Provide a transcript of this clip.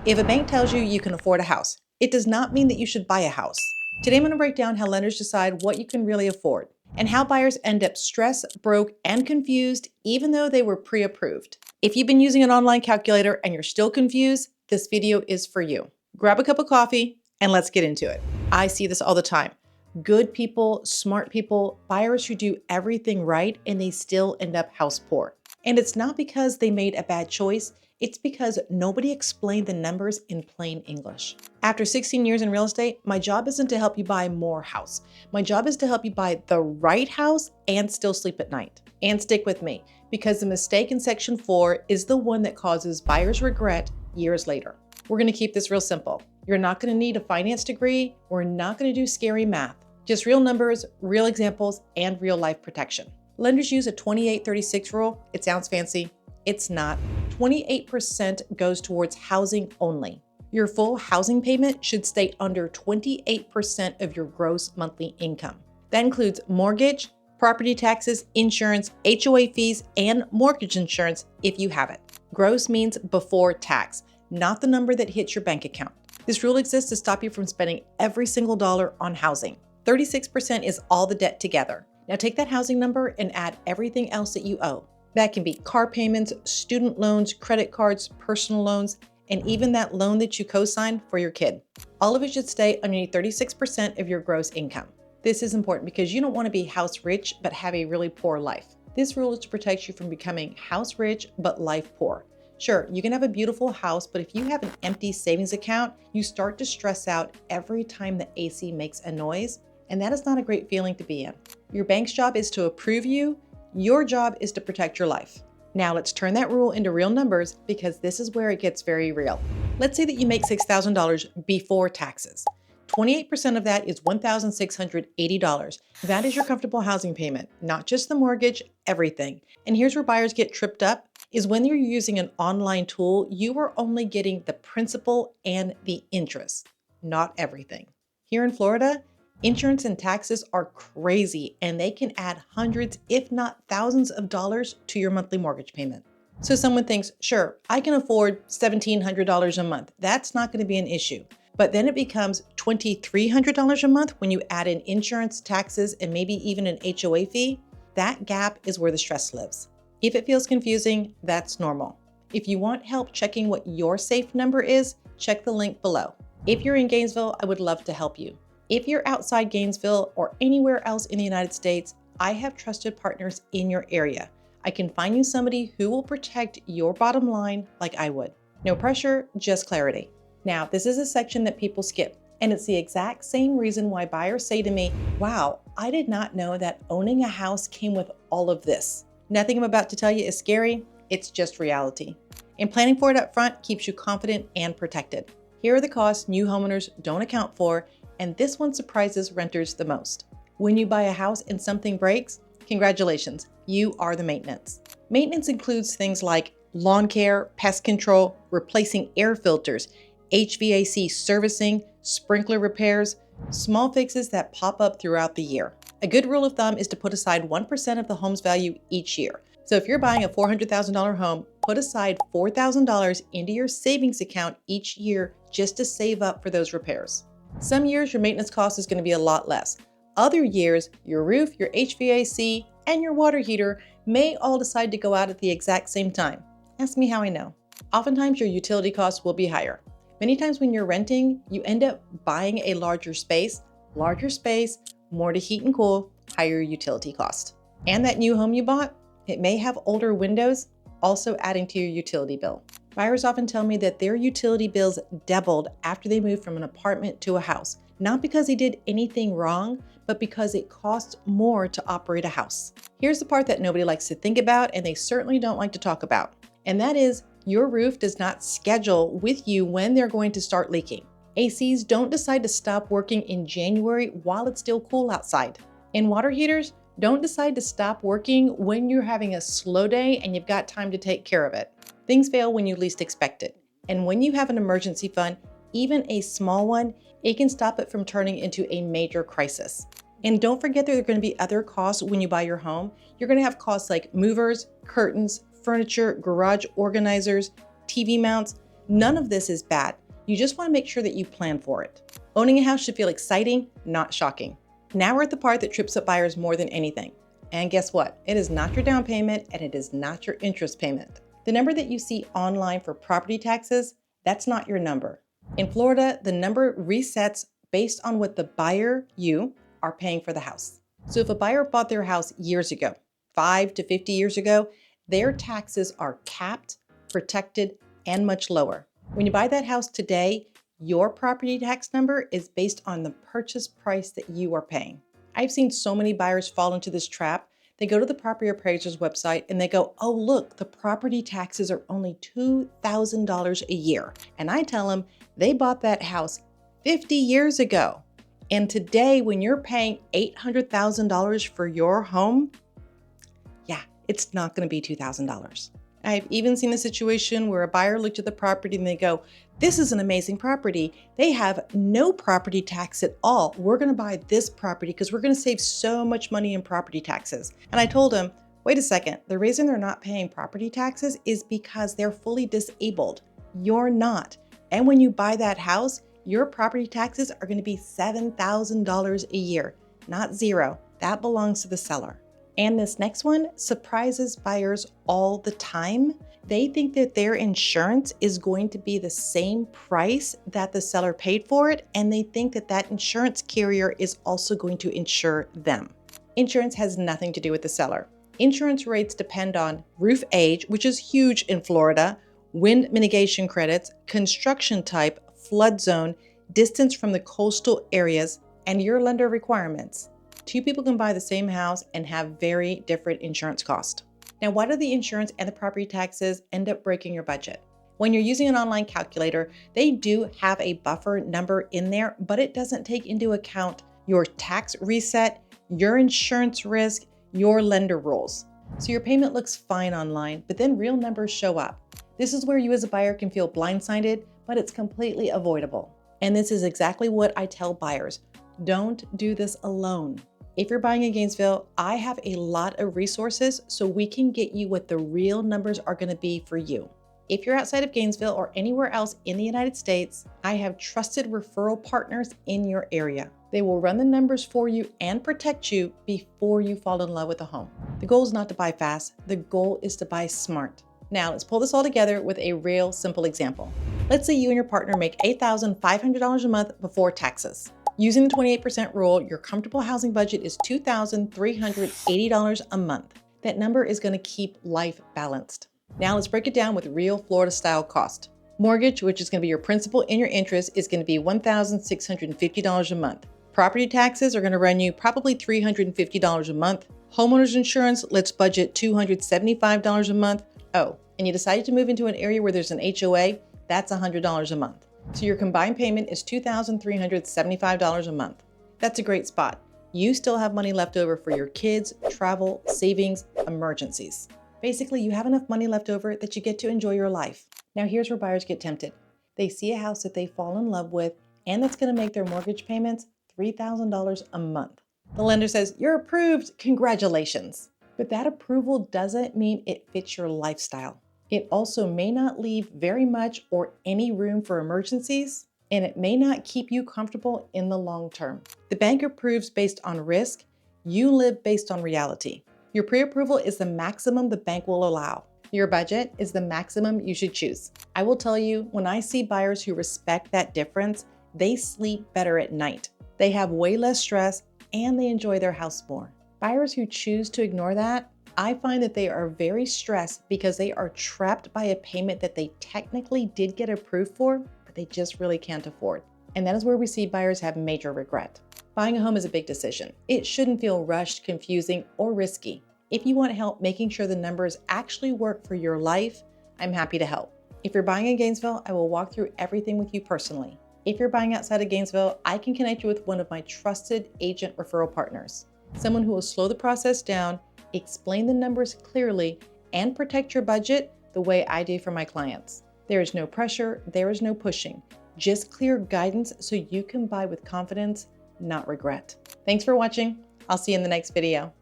If a bank tells you you can afford a house, it does not mean that you should buy a house. Today, I'm going to break down how lenders decide what you can really afford and how buyers end up stressed, broke, and confused even though they were pre-approved. If you've been using an online calculator and you're still confused, this video is for you. Grab a cup of coffee and let's get into it. I see this all the time. Good people, smart people, buyers who do everything right and they still end up house poor. And it's not because they made a bad choice. It's because nobody explained the numbers in plain English. After 16 years in real estate, my job isn't to help you buy more house. My job is to help you buy the right house and still sleep at night. And stick with me, because the mistake in Section 4 is the one that causes buyers regret years later. We're gonna keep this real simple. You're not gonna need a finance degree. We're not gonna do scary math. Just real numbers, real examples, and real life protection. Lenders use a 28-36 rule. It sounds fancy. It's not. 28% goes towards housing only. Your full housing payment should stay under 28% of your gross monthly income. That includes mortgage, property taxes, insurance, HOA fees, and mortgage insurance if you have it. Gross means before tax, not the number that hits your bank account. This rule exists to stop you from spending every single dollar on housing. 36% is all the debt together. Now take that housing number and add everything else that you owe. That can be car payments, student loans, credit cards, personal loans, and even that loan that you co-signed for your kid. All of it should stay underneath 36% of your gross income. This is important because you don't want to be house rich but have a really poor life. This rule is to protect you from becoming house rich but life poor. Sure, you can have a beautiful house, but if you have an empty savings account, you start to stress out every time the AC makes a noise, and that is not a great feeling to be in. Your bank's job is to approve you. Your job is to protect your life. Now let's turn that rule into real numbers, because this is where it gets very real. Let's say that you make $6,000 before taxes. 28% of that is $1,680. That is your comfortable housing payment, not just the mortgage, everything. And here's where buyers get tripped up, is when you're using an online tool, you are only getting the principal and the interest, not everything. Here in Florida, insurance and taxes are crazy, and they can add hundreds, if not thousands of dollars to your monthly mortgage payment. So someone thinks, sure, I can afford $1,700 a month. That's not going to be an issue. But then it becomes $2,300 a month when you add in insurance, taxes, and maybe even an HOA fee. That gap is where the stress lives. If it feels confusing, that's normal. If you want help checking what your safe number is, check the link below. If you're in Gainesville, I would love to help you. If you're outside Gainesville or anywhere else in the United States, I have trusted partners in your area. I can find you somebody who will protect your bottom line like I would. No pressure, just clarity. Now, this is a section that people skip, and it's the exact same reason why buyers say to me, wow, I did not know that owning a house came with all of this. Nothing I'm about to tell you is scary, it's just reality. And planning for it up front keeps you confident and protected. Here are the costs new homeowners don't account for, and this one surprises renters the most. When you buy a house and something breaks, congratulations, you are the maintenance. Maintenance includes things like lawn care, pest control, replacing air filters, HVAC servicing, sprinkler repairs, small fixes that pop up throughout the year. A good rule of thumb is to put aside 1% of the home's value each year. So if you're buying a $400,000 home, put aside $4,000 into your savings account each year just to save up for those repairs. Some years your maintenance cost is going to be a lot less. Other years, your roof, your HVAC, and your water heater may all decide to go out at the exact same time. Ask me how I know. Oftentimes your utility costs will be higher. Many times when you're renting, you end up buying a larger space, more to heat and cool, higher utility cost. And that new home you bought, it may have older windows, also adding to your utility bill. Buyers often tell me that their utility bills doubled after they moved from an apartment to a house, not because they did anything wrong, but because it costs more to operate a house. Here's the part that nobody likes to think about, and they certainly don't like to talk about, and that is your roof does not schedule with you when they're going to start leaking. ACs don't decide to stop working in January while it's still cool outside. And water heaters don't decide to stop working when you're having a slow day and you've got time to take care of it. Things fail when you least expect it. And when you have an emergency fund, even a small one, it can stop it from turning into a major crisis. And don't forget that there are going to be other costs when you buy your home. You're going to have costs like movers, curtains, furniture, garage organizers, TV mounts. None of this is bad. You just want to make sure that you plan for it. Owning a house should feel exciting, not shocking. Now we're at the part that trips up buyers more than anything. And guess what? It is not your down payment and it is not your interest payment. The number that you see online for property taxes, that's not your number. In Florida, the number resets based on what the buyer, you, are paying for the house. So if a buyer bought their house years ago, 5 to 50 years ago, their taxes are capped, protected, and much lower. When you buy that house today, your property tax number is based on the purchase price that you are paying. I've seen so many buyers fall into this trap. They go to the property appraiser's website and they go, oh, look, the property taxes are only $2,000 a year. And I tell them they bought that house 50 years ago. And today, when you're paying $800,000 for your home, yeah, it's not going to be $2,000. I've even seen a situation where a buyer looked at the property and they go, this is an amazing property. They have no property tax at all. We're going to buy this property because we're going to save so much money in property taxes. And I told him, wait a second, the reason they're not paying property taxes is because they're fully disabled. You're not. And when you buy that house, your property taxes are going to be $7,000 a year, not zero. That belongs to the seller. And this next one surprises buyers all the time. They think that their insurance is going to be the same price that the seller paid for it, and they think that that insurance carrier is also going to insure them. Insurance has nothing to do with the seller. Insurance rates depend on roof age, which is huge in Florida, wind mitigation credits, construction type, flood zone, distance from the coastal areas, and your lender requirements. Two people can buy the same house and have very different insurance costs. Now, why do the insurance and the property taxes end up breaking your budget? When you're using an online calculator, they do have a buffer number in there, but it doesn't take into account your tax reset, your insurance risk, your lender rules. So your payment looks fine online, but then real numbers show up. This is where you as a buyer can feel blindsided, but it's completely avoidable. And this is exactly what I tell buyers. Don't do this alone. If you're buying in Gainesville, I have a lot of resources so we can get you what the real numbers are going to be for you. If you're outside of Gainesville or anywhere else in the United States, I have trusted referral partners in your area. They will run the numbers for you and protect you before you fall in love with a home. The goal is not to buy fast. The goal is to buy smart. Now let's pull this all together with a real simple example. Let's say you and your partner make $8,500 a month before taxes. Using the 28% rule, your comfortable housing budget is $2,380 a month. That number is going to keep life balanced. Now let's break it down with real Florida style cost. Mortgage, which is going to be your principal and your interest, is going to be $1,650 a month. Property taxes are going to run you probably $350 a month. Homeowners insurance, let's budget $275 a month. Oh, and you decided to move into an area where there's an HOA, that's $100 a month. So your combined payment is $2,375 a month. That's a great spot. You still have money left over for your kids, travel, savings, emergencies. Basically, you have enough money left over that you get to enjoy your life. Now here's where buyers get tempted. They see a house that they fall in love with, and that's going to make their mortgage payments $3,000 a month. The lender says, you're approved, congratulations. But that approval doesn't mean it fits your lifestyle. It also may not leave very much or any room for emergencies, and it may not keep you comfortable in the long term. The bank approves based on risk. You live based on reality. Your pre-approval is the maximum the bank will allow. Your budget is the maximum you should choose. I will tell you, when I see buyers who respect that difference, they sleep better at night. They have way less stress and they enjoy their house more. Buyers who choose to ignore that, I find that they are very stressed because they are trapped by a payment that they technically did get approved for, but they just really can't afford. And that is where we see buyers have major regret. Buying a home is a big decision. It shouldn't feel rushed, confusing, or risky. If you want help making sure the numbers actually work for your life, I'm happy to help. If you're buying in Gainesville, I will walk through everything with you personally. If you're buying outside of Gainesville, I can connect you with one of my trusted agent referral partners. Someone who will slow the process down, explain the numbers clearly, and protect your budget the way I do for my clients. There is no pressure, there is no pushing, just clear guidance so you can buy with confidence, not regret. Thanks for watching. I'll see you in the next video.